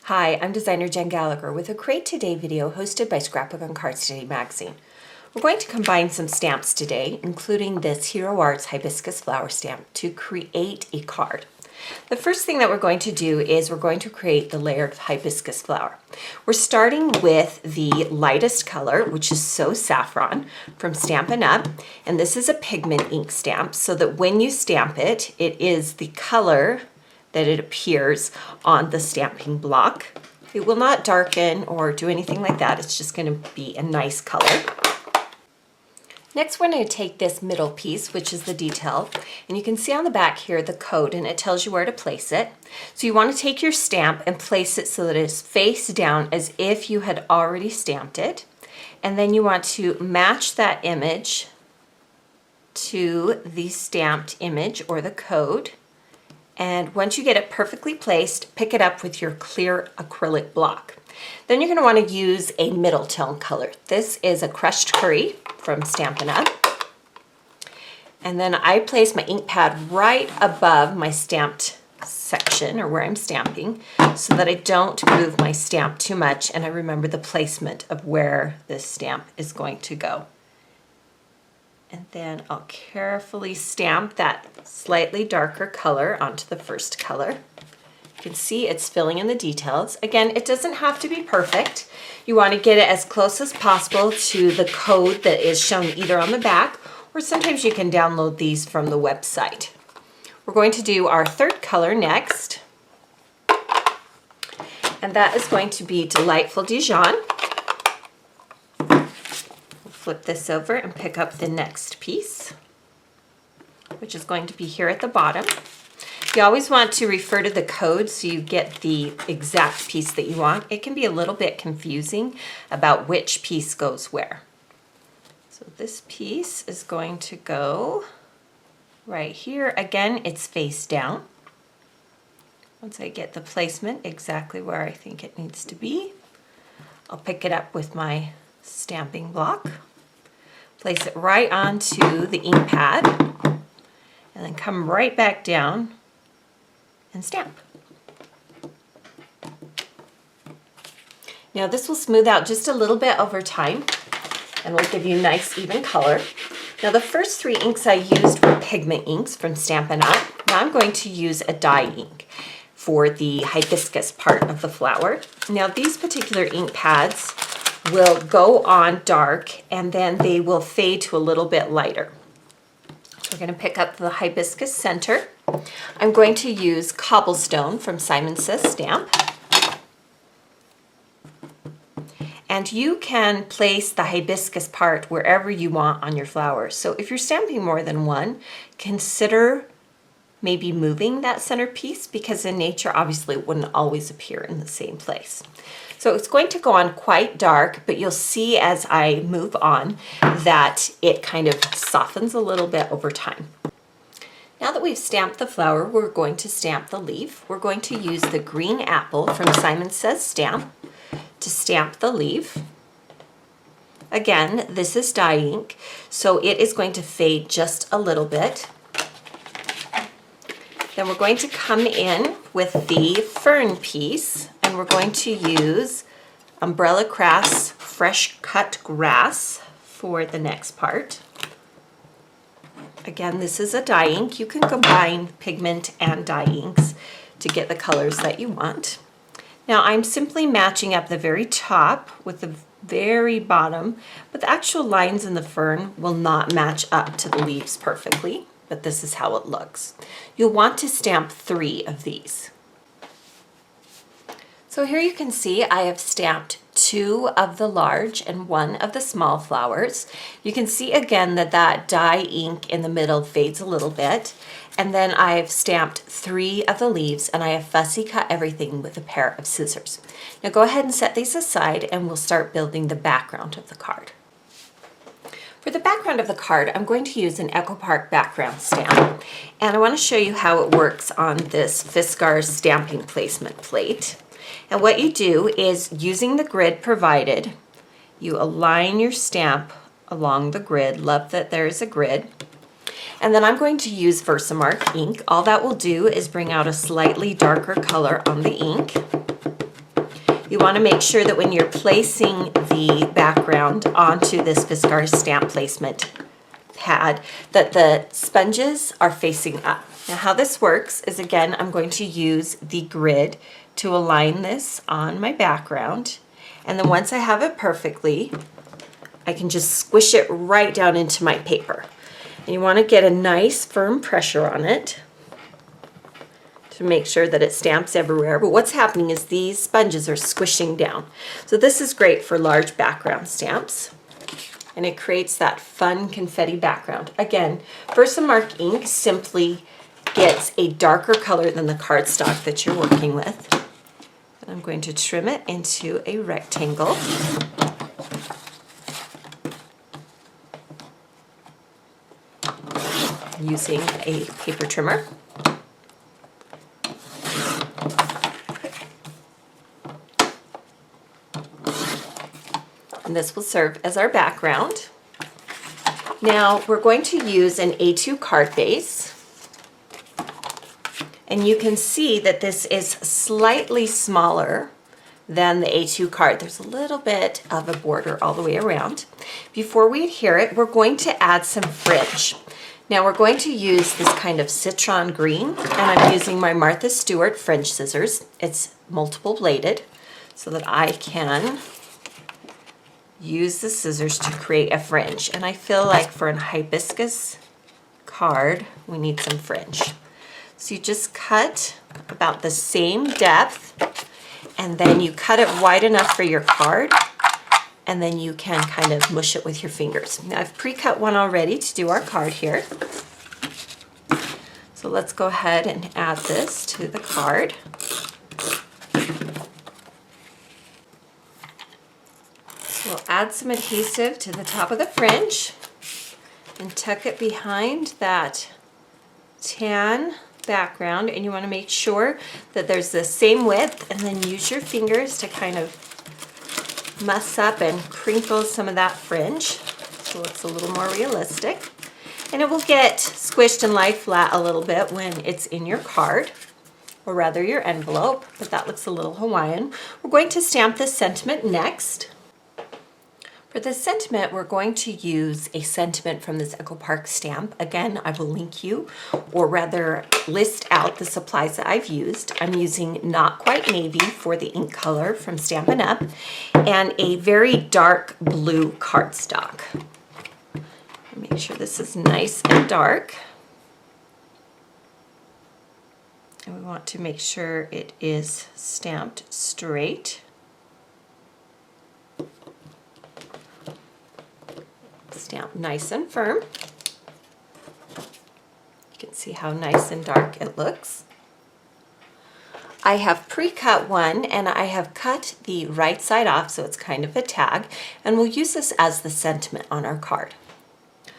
Hi, I'm designer Jen Gallacher with a Create Today video hosted by Scrapbook and Card Study magazine. We're going to combine some stamps today, including this Hero Arts Hibiscus flower stamp, to create a card. The first thing that we're going to do is we're going to create the layered hibiscus flower. We're starting with the lightest color, which is So Saffron from Stampin' Up, and this is a pigment ink stamp so that when you stamp it, it is the color that it appears on the stamping block. It will not darken or do anything like that. It's just going to be a nice color. Next, we're going to take this middle piece, which is the detail, and you can see on the back here the code, and it tells you where to place it. So you want to take your stamp and place it so that it's face down as if you had already stamped it. And then you want to match that image to the stamped image or the code. And once you get it perfectly placed, pick it up with your clear acrylic block. Then you're going to want to use a middle tone color. This is a crushed curry from Stampin' Up. And then I place my ink pad right above my stamped section, or where I'm stamping, so that I don't move my stamp too much and I remember the placement of where this stamp is going to go. And then I'll carefully stamp that slightly darker color onto the first color. You can see it's filling in the details. Again, it doesn't have to be perfect. You want to get it as close as possible to the code that is shown either on the back, or sometimes you can download these from the website. We're going to do our third color next, and that is going to be Delightful Dijon. Flip this over and pick up the next piece, which is going to be here at the bottom. You always want to refer to the code so you get the exact piece that you want. It can be a little bit confusing about which piece goes where. So this piece is going to go right here. Again, it's face down. Once I get the placement exactly where I think it needs to be, I'll pick it up with my stamping block. Place it right onto the ink pad, and then come right back down and stamp. Now this will smooth out just a little bit over time and will give you nice even color. Now the first three inks I used were pigment inks from Stampin' Up. Now I'm going to use a dye ink for the hibiscus part of the flower. Now these particular ink pads will go on dark and then they will fade to a little bit lighter. So we're going to pick up the hibiscus center. I'm going to use Cobblestone from Simon Says Stamp. And you can place the hibiscus part wherever you want on your flower. So if you're stamping more than one, consider maybe moving that center piece, because in nature obviously it wouldn't always appear in the same place. So it's going to go on quite dark, but you'll see as I move on that it kind of softens a little bit over time. Now that we've stamped the flower, we're going to stamp the leaf. We're going to use the green apple from Simon Says Stamp to stamp the leaf. Again, this is dye ink, so it is going to fade just a little bit. Then we're going to come in with the fern piece, and we're going to use Umbrella Craft's Fresh Cut Grass for the next part. Again, this is a dye ink. You can combine pigment and dye inks to get the colors that you want. Now I'm simply matching up the very top with the very bottom, but the actual lines in the fern will not match up to the leaves perfectly, but this is how it looks. You'll want to stamp 3 of these. So here you can see I have stamped 2 of the large and 1 of the small flowers. You can see again that that dye ink in the middle fades a little bit. And then I've stamped 3 of the leaves, and I have fussy cut everything with a pair of scissors. Now go ahead and set these aside and we'll start building the background of the card. For the background of the card, I'm going to use an Echo Park background stamp, and I want to show you how it works on this Fiskars stamping placement plate. And what you do is, using the grid provided, you align your stamp along the grid. Love that there is a grid. And then I'm going to use Versamark ink. All that will do is bring out a slightly darker color on the ink. You want to make sure that when you're placing the background onto this Fiskars stamp placement pad, that the sponges are facing up. Now how this works is, again, I'm going to use the grid to align this on my background. And then once I have it perfectly, I can just squish it right down into my paper. And you want to get a nice firm pressure on it to make sure that it stamps everywhere. But what's happening is these sponges are squishing down. So this is great for large background stamps. And it creates that fun confetti background. Again, Versamark ink simply gets a darker color than the cardstock that you're working with. And I'm going to trim it into a rectangle. Using a paper trimmer. And this will serve as our background. Now we're going to use an A2 card base. And you can see that this is slightly smaller than the A2 card. There's a little bit of a border all the way around. Before we adhere it, we're going to add some fringe. Now we're going to use this kind of citron green, and I'm using my Martha Stewart fringe scissors. It's multiple bladed so that I can use the scissors to create a fringe. And I feel like for an hibiscus card, we need some fringe. So you just cut about the same depth, and then you cut it wide enough for your card, and then you can kind of mush it with your fingers. Now I've pre-cut one already to do our card here. So let's go ahead and add this to the card. We'll add some adhesive to the top of the fringe and tuck it behind that tan background, and you want to make sure that there's the same width, and then use your fingers to kind of muss up and crinkle some of that fringe so it's a little more realistic. And it will get squished and lie flat a little bit when it's in your card, or rather your envelope, but that looks a little Hawaiian. We're going to stamp this sentiment next. For this sentiment, we're going to use a sentiment from this Echo Park stamp. Again, I will link you, or rather list out the supplies that I've used. I'm using Not Quite Navy for the ink color from Stampin' Up, and a very dark blue cardstock. Make sure this is nice and dark. And we want to make sure it is stamped straight. Stamp nice and firm. You can see how nice and dark it looks. I have pre-cut one, and I have cut the right side off so it's kind of a tag, and we'll use this as the sentiment on our card.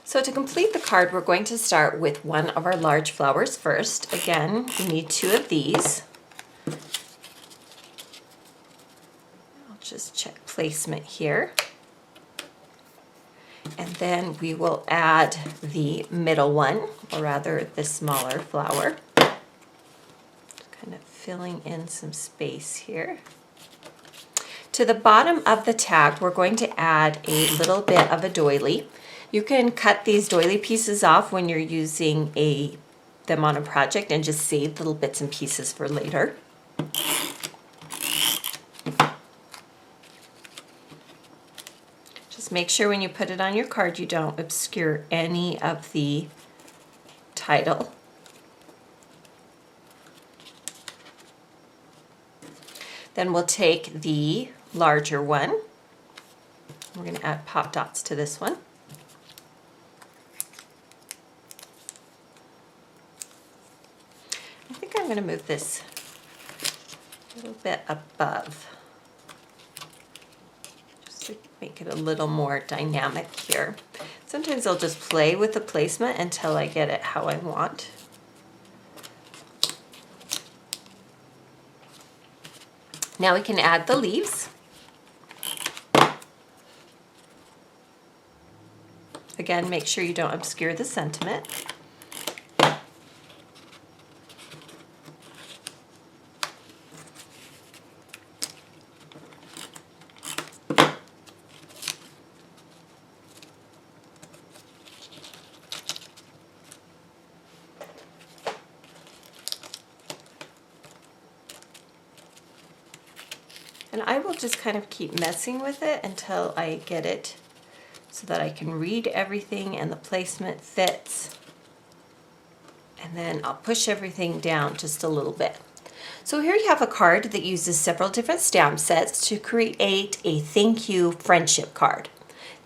So to complete the card, we're going to start with one of our large flowers first. Again, we need 2 of these. I'll just check placement here. And then we will add the middle one, or rather the smaller flower. Just kind of filling in some space here. To the bottom of the tag, we're going to add a little bit of a doily. You can cut these doily pieces off when you're using them on a project and just save little bits and pieces for later. Just make sure when you put it on your card you don't obscure any of the title. Then we'll take the larger one. We're going to add pop dots to this one. I think I'm going to move this a little bit above, just to make it a little more dynamic here. Sometimes I'll just play with the placement until I get it how I want. Now we can add the leaves. Again, make sure you don't obscure the sentiment. And I will just kind of keep messing with it until I get it so that I can read everything and the placement fits. And then I'll push everything down just a little bit. So here you have a card that uses several different stamp sets to create a thank you friendship card.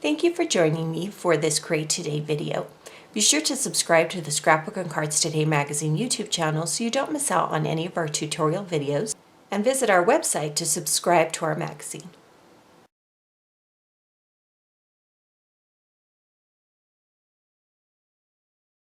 Thank you for joining me for this Create Today video. Be sure to subscribe to the Scrapbook and Cards Today magazine YouTube channel so you don't miss out on any of our tutorial videos, and visit our website to subscribe to our magazine.